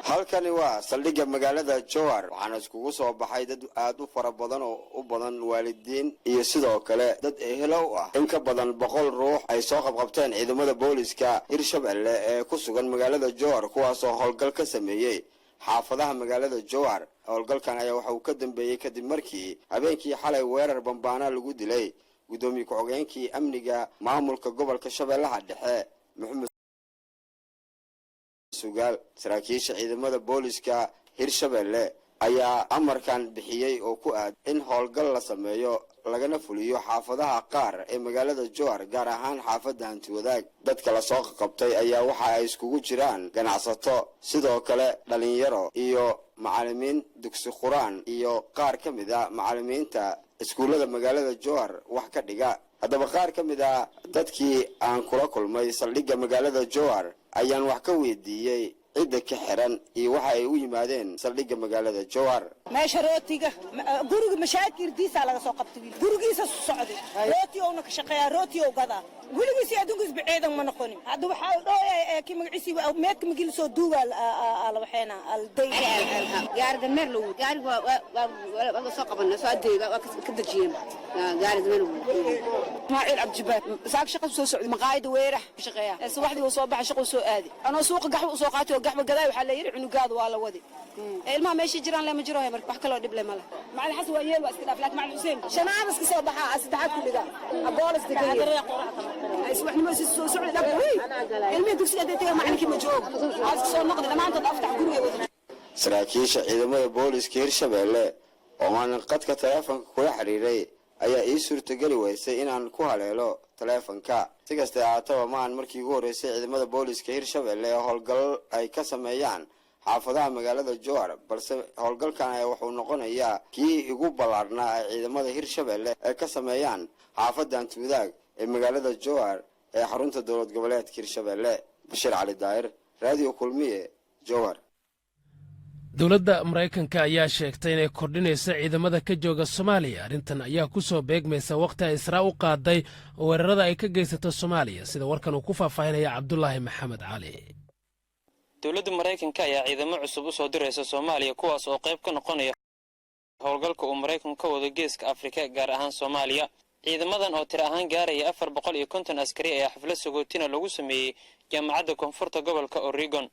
halkani waa saldhigga magaalada Jowhar waxaana iskugu soo baxay dad aad u fara badan oo u badan waalidiin iyo sidoo kale dad ehelo ah in ka badan 100 ruux ay soo qabqabteen ciidamada booliska Hirshabelle ee ku sugan magaalada Jowhar kuwaas oo howlgal ka sameeyay xaafadaha magaalada Jowhar howlgalkan ayaa waxa uu ka dambeeyay kadib markii habeenkii xalay weerar bambaana lagu dilay gudoomiye ku-xigeenkii amniga maamulka gobolka Shabeellaha Dhexe Maxamed sugaal saraakiisha ciidamada booliska Hirshabelle ayaa amarkan bixiyay oo ku aad in howlgal la sameeyo lagana fuliyo xaafadaha qaar ee magaalada Jowhar gaar ahaan xaafadda Hantiwadaag dadka la soo qabtay ayaa waxa ay iskugu jiraan ganacsato sidoo kale dhalinyaro iyo macallimiin dugsi Quraan iyo qaar ka mid ah macallimiinta iskuulada magaalada Jowhar wax ka dhiga haddaba qaar ka mid ah dadkii aan kula kulmay saldhigga magaalada Jowhar ayaan wax ka weydiiyay cid ka xiran iyo waxa ay u yimaadeen saldhigga magaalada Jowhar meesha rootiga guriga mashaakirdiisa laga soo qabtay gurigiisa socday rooti oo ka shaqeeya rooti oo gada wiligiisa adduunkiis biceedan ma noqonin hadda waxa uu dhooyay ki magaciisi meedka magil soo duuga ala waxeena al dayga gaarida meel loo gaariga waa soo qabanay soo adeega waa ka dajiyeen gaarida meel Ismaaciil Abdibaad saaq shaqo soo socday maqaayada weerax shaqeeya subaxdii uu soo baxay shaqo soo aadi ana suuqa gaxwa soo qaatay oo gaxwa gaday waxa la yiri cunugaad waa la wadi ilmaha meeshii jiraan lama jiro heer wax kale oo dhib leh mala macallin xasan waa yeel waa iska dhaaf laakiin macallin Xuseen shanaad iska soo baxaa saddexaad ku dhiga aboolas digay iswaxnimo soo socday dabay ilmaha dugsiga dadka macallinkii ma joogo aad soo noqday dhamaantood aftax guriga wada saraakiisha ciidamada booliska Hirshabelle oo aan qadka taleefanka kula xiriiray ayaa ii suurtagali weysay inaan ku haleelo taleefanka si kasta aataba maan markii ugu horeysay ciidamada booliska Hirshabelle ee howlgal ay ka sameeyaan xaafadaha magaalada Jowhar balse howlgalkan ayaa wuxuu noqonayaa kii ugu ballaarnaa ee ciidamada Hirshabelle ay ka sameeyaan xaafadda Hantiwadaag ee magaalada Jowhar ee xarunta dowlad goboleedka Hirshabelle Bashir Cali Daahir Radio Kulmiye Jowhar dowladda Mareykanka ayaa sheegtay inay kordhinayso ciidamada ka jooga Soomaaliya arrintan ayaa ku soo beegmaysa waqti ay Israa'iil u qaaday weerarada ay ka geysato Soomaaliya sida warkan uu ku faahfaahinaya Cabdullaahi Maxamed Cali dowladda Mareykanka ayaa ciidamo cusub u soo diraysa Soomaaliya kuwaas oo qayb ka noqonaya howlgalka uu Mareykanku ka wado geeska Afrika gaar ahaan Soomaaliya ciidamadan oo tir ahaan gaaraya 450 askari ee xaflad sagootina lagu sameeyay jaamacadda koonfurta gobolka Oregon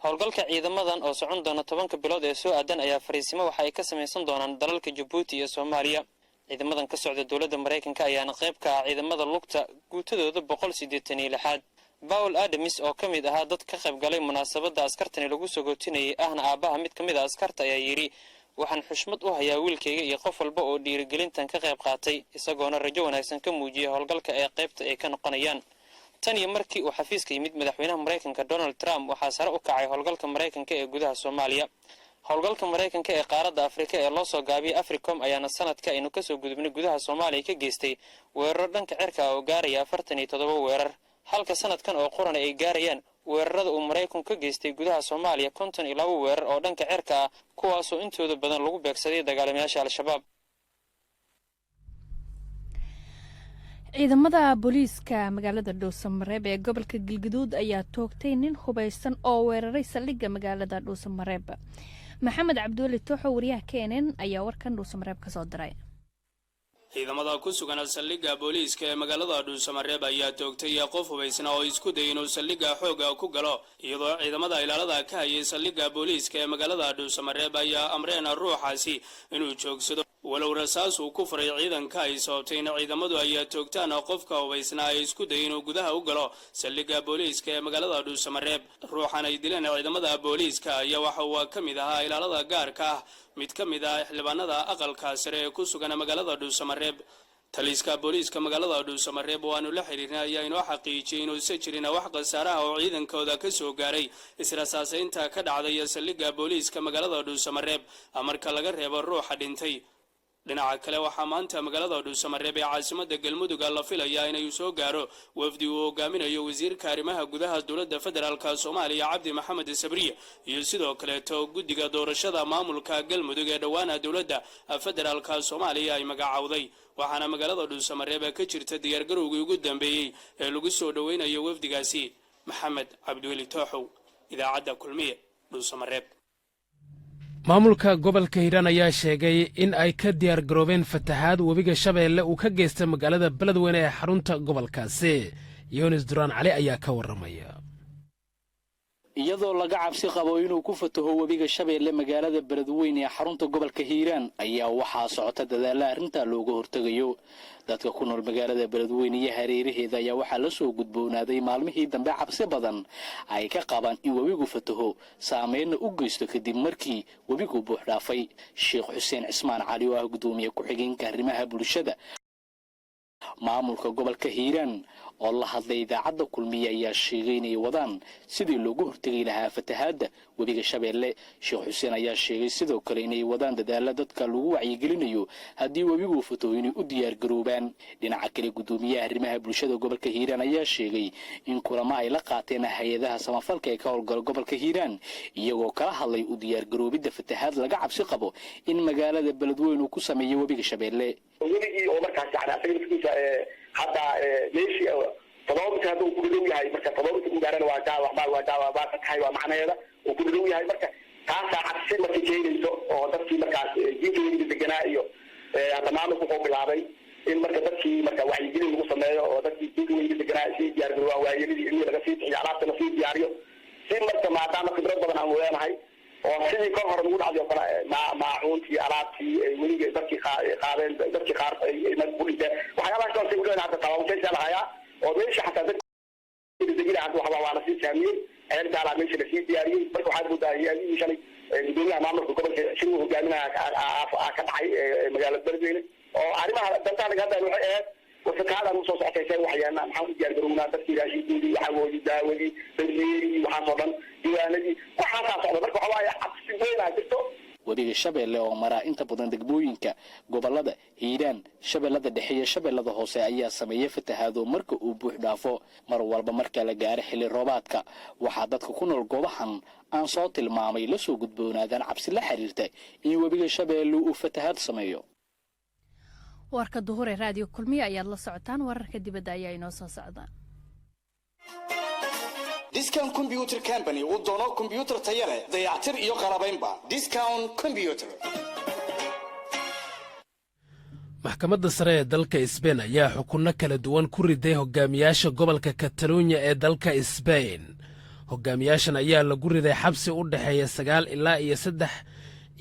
howlgalka ciidamadan oo socon doona 10 bilood ee soo aadan ayaa fariisimo waxa ay ka sameeysan doonaan dalalka Djibouti iyo Soomaaliya ciidamadan ka socda dowladda Mareykanka ayaana qayb ka ah ciidamada lugta guutadooda 186 Paul Adams oo kamid ahaa dad ka qayb galay munaasabada askartani lagu sagootinayay ahna aabaha mid kamid ah askarta ayaa yiri waxaan xushmad u hayaa wiilkayga iyo qof walba oo dhiirigelintan ka qayb qaatay isagoona rajo wanaagsan ka muujiyay howlgalka ee qaybta ay ka noqonayaan tan iyo markii uu xafiiska yimid madaxweynaha Mareykanka Donald Trump waxaa sare u kacay howlgalka Mareykanka ee gudaha Soomaaliya howlgalka Mareykanka ee qaaradda Afrika ee loo soo gaabiyay Africom ayaana sanadka aynu ka soo gudubnay gudaha Soomaaliya ka geystay weerar dhanka cirka oo gaaraya 47 weerar halka sanadkan oo qoran ay gaarayaan weerarada uu Mareykanku ka geystay gudaha Soomaaliya 52 weerar oo dhanka cirka ah kuwaas oo intooda badan lagu beegsaday dagaalamayaasha Al-Shabaab ciidamada booliiska magaalada Dhuusamareeb ee gobolka Galgaduud ayaa toogtay nin hubeysan oo weeraray saldhigga magaalada Dhuusamareeb Maxamed Cabdulle Tooxo wariyaha keenan ayaa warkan Dhuusamareeb ka soo diray ciidamada ku sugan saldhigga booliiska ee magaalada Dhuusamareeb ayaa toogtay qof hubeysan oo isku day inuu saldhigga xooga ku galo iyadoo ciidamada ilaalada ka hayay saldhigga booliiska ee magaalada Dhuusamareeb ayaa amreen ruuxaasi inuu joogsado walow rasaas uu ku furay ciidanka ay sababtayna ciidamadu ayaa toogtaan qofka hubeysan ay isku day inuu gudaha u galo saldhigga booliiska ee magaalada Dhuusamareeb ruuxan ay dileen ciidamada booliiska ayaa waxa uu ka mid ahaa ilaalada gaarka ah mid ka mid ah xildhibaanada aqalka sare ee ku sugan magaalada Dhuusamareeb taliska booliiska magaalada Dhuusamareeb waanu la xiriirnay ayaa inoo xaqiijiyay inuu si jirina wax qasaaraha oo ciidankooda ka soo gaaray israasaasaynta ka dhacday saldhigga booliiska magaalada Dhuusamareeb marka laga reebo ruuxa dhintay dhinaca kale waxaa maanta magaalada dhuusamareeb ee caasimadda galmudug la filayaa inay soo gaaro wafdi uu hogaaminayo wasiirka arrimaha gudaha dowladda federaalka soomaaliya cabdi maxamed sabriye iyo sidoo kaleeto guddiga doorashada maamulka galmudug ee dhowaana dowladda federaalka soomaaliya ay magacowday waxaana magaalada dhuusamareeb ka jirta diyaargarowgii ugu dambeeyey ee lagu soo dhoweynayo wafdigaasi. maxamed cabdiweli tooxow, idaacadda kulmiye, dhuusamareeb. maamulka gobolka hiiraan ayaa sheegay in ay ka diyaar garoobeen fatahaad webiga shabeelle uu ka geysta magaalada beledweyne ee xarunta gobolkaasi. yunis duraan cali ayaa ka warramaya. iyadoo laga cabsi qabo inuu ku fataho webiga shabeelle magaalada beledweyne ee xarunta gobolka hiiraan ayaa waxaa socota dadaalla arrintaa looga hortegayo. dadka ku nool magaalada beledweyne iyo hareeraheeda ayaa waxaa la soo gudboonaaday maalmihii dambe cabsi badan ay ka qabaan in webigu fataho saameynna u geysto kadib markii webigu buux dhaafay. sheekh xuseen cismaan cali oo ah guddoomiye ku-xigeenka arrimaha bulshada maamulka gobolka hiiraan oo la hadlay idaacadda kulmiye ayaa sheegay inay wadaan sidii loogu hortegi lahaa fatahaadda webiga shabeelle. sheekh xuseen ayaa sheegay sidoo kale inay wadaan dadaalla dadka lagu wacyigelinayo haddii webigu fataho inay u diyaar garoobaan. dhinaca kale guddoomiyaha arrimaha bulshada gobolka hiiraan ayaa sheegay in kulamo ay la qaateen hay-adaha samafalka ee ka howlgala gobolka hiiraan iyagoo kala hadlay u diyaar garoobidda fatahaad laga cabsi qabo in magaalada beledweyne uu ku sameeyo webiga shabeelle. hadda meeshii todoba hadda uu ku dhow yahay marka todoba uu gaarana waa tahay waa macnaheeda uu ku dhow yahay marka taasaa cabsi marka keenayso oo dadkii markaas jinkooyinka deganaa iyo hadda maamulku wuxuu bilaabay in marka dadkii marka wacyigelin lagu sameeyo oo dadkii jinkooyinka deganaa sii diyaar garowaan waayelidii ilmihii laga sii bixiyo alaabta lasii diyaariyo si marka maadaama khibrad badan aan leenahay oo sidii ka hore lagu dhacday oo kale maacuuntii alaabtii weliga dadkii qaadeen dadkii qaar ay ku dhinteen waxyaabahaas oo sii hadda tabaabusaysa lahayaa oo meesha xataa dadkii hadda waa lasii saamiyey ceelkaalaa meesha lasii diyaariyey marka waxaa moodaa hay-adihii shalay gudoomiyaha maamulka gobolka shiruu hogaaminaya ka dhacay magaalada beledweyne oo arrimaha dantaa laga hadlaya waxay ahayd wasakaadaan usoo socotay waxyaana maxaan u diyaar garownaa dadkii raashinkoodii waxawoodii daawadii danjeerii waxaasoo dhan diiwaanadii waxaasaa socda marka waxa waaye cabsi weynaa jirto. webiga shabeelle oo maraa inta badan degmooyinka gobolada hiiraan shabeellada dhexe iyo shabeellada hoose ayaa sameeya fatahaado marka uu buux dhaafo. mar walba marka la gaaro xilli roobaadka waxaa dadka ku nool goobahan aan soo tilmaamay la soo gudboonaadaan cabsi la xiriirta in webiga shabeelle uu fatahaad sameeyo. warka duhur ee raadiyo kulmiye ayaad la socotaan. wararka dibadda ayaa inoo soo socda. discount computer company uu doono computer tayo leh dayactir iyo qalabaynba. discount computer. maxkamadda sare ee dalka Isbayn ayaa xukunno kala duwan ku riday hogaamiyaasha gobolka Catalonia ee dalka Isbayn. hogaamiyaashan ayaa lagu riday xabsi u dhaxeeya 9 ilaa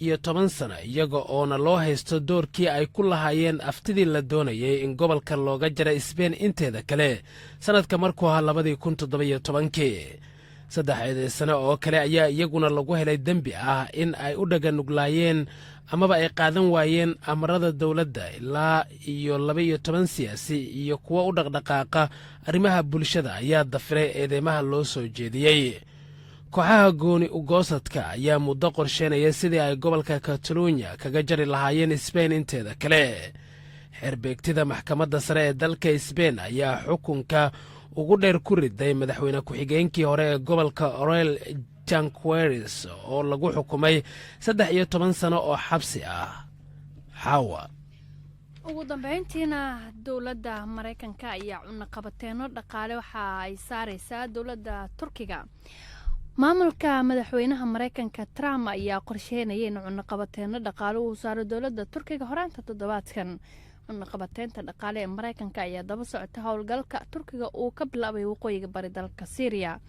13 sano iyaga oona loo haysto doorkii ay ku lahaayeen aftidii la doonayay in gobolka looga jara Isbayn inteeda kale sanadka markuu ahaa 2017. 3 sano oo kale ayaa iyaguna lagu helay dembi ah in ay u dhaganuglaayeen amaba ay qaadan waayeen amarada dowladda ilaa iyo 12 siyaasi iyo kuwa u dhaqdhaqaaqa arrimaha bulshada ayaa dafiray eedeymaha loo soo jeediyey. kooxaha gooni ugoosadka ayaa muddo qorsheynaya sidii ay gobolka Catalonia kaga jari lahaayeen Isbayn inteeda kale. xeerbeegtida maxkamadda sare ee dalka Isbayn ayaa xukunka ugu dheer ku riday madaxweyne ku-xigeenkii hore ee gobolka Orel Junqueras oo lagu xukumay 13 sano oo xabsi ah. xawa ugu dambeyntiina dowladda Mareykanka ayaa cunaqabateeno dhaqaale waxa ay saaraysaa dowladda Turkiga. maamulka madaxweynaha Mareykanka Trump ayaa qorsheynaya in cunaqabateeno dhaqaale uu saaro dowladda Turkiga horaanta toddobaadkan. cunaqabateenta dhaqaale ee Mareykanka ayaa daba socota howlgalka Turkiga uu ka bilaabay waqooyiga bari dalka Syria.